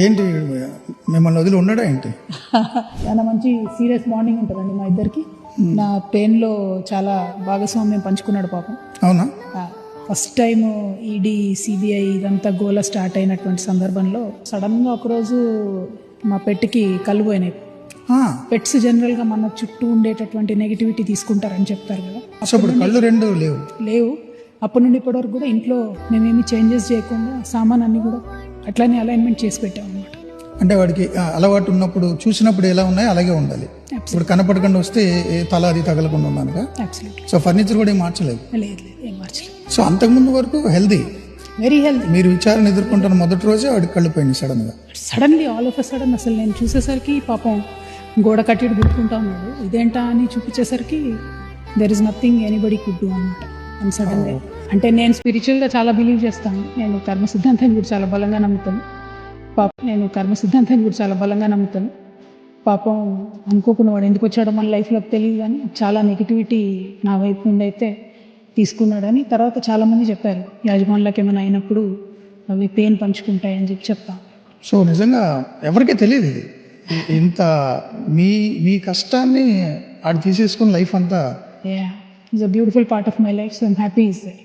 ఏంటి మిమ్మల్ని వదిలి ఉండడా ఏంటి? చాలా మంచి సీరియస్ బాండింగ్ ఉంటుందండి మా ఇద్దరికి. నా పెయిన్లో చాలా భాగస్వామ్యం పంచుకున్నాడు పాపం. అవునా? ఫస్ట్ టైం ఈడీ సిబిఐ ఇదంతా గోల స్టార్ట్ అయినటువంటి సందర్భంలో సడన్గా ఒకరోజు మా పెట్కి కళ్ళు పోయినాయి. పెట్స్ జనరల్గా మన చుట్టూ ఉండేటటువంటి నెగిటివిటీ తీసుకుంటారని చెప్తారు కదా. ఇప్పుడు కళ్ళు రెండు లేవు. అప్పటి నుండి ఇప్పటి వరకు కూడా ఇంట్లో మేమేమి చేంజెస్ చేయకుండా సామాన్ అన్ని కూడా అట్లానే అలైన్మెంట్ చేసి పెట్టాం అనమాట. అంటే వాడికి అలవాటు ఉన్నప్పుడు చూసినప్పుడు ఎలా ఉన్నాయో అలాగే ఉండాలి. ఇప్పుడు కనపడకుండా వస్తే తల అది తగలకుండా ఉన్నానుగా. సో ఫర్నిచర్ కూడా ఏం మార్చలేదు? లేదు, ఏం మార్చలేదు. సో అంతకుముందు వరకు హెల్దీ, వెరీ హెల్దీ. మీరు విచారణ ఎదుర్కొంటున్న మొదటి రోజే వాడికి కళ్ళు పోయింది suddenly all of a sudden. అసలు నేను చూసేసరికి పాపం గోడ కట్టిడు గుర్తుకుంటా ఉన్నాడు. ఇదేంటా అని చూపించేసరికి there is nothing anybody could do అనమాట. అండ్ సడన్గా అంటే నేను స్పిరిచువల్గా చాలా బిలీవ్ చేస్తాను. నేను కర్మ సిద్ధాంతాన్ని కూడా చాలా బలంగా నమ్ముతాను. పాపం అనుకోకుండా వాడు ఎందుకు వచ్చాడో మన లైఫ్లోకి తెలియదు, కానీ చాలా నెగిటివిటీ నా వైపు నుండి అయితే తీసుకున్నాడని తర్వాత చాలామంది చెప్పారు. యాజమాన్లకు ఏమైనా అయినప్పుడు అవి పెయిన్ పంచుకుంటాయని చెప్తాను. సో నిజంగా ఎవరికీ తెలియదు ఇది. ఇంత మీ కష్టాన్ని ఆడు తీసేసుకుని లైఫ్ అంతా. It's a beautiful part of my life. So I'm happy is that.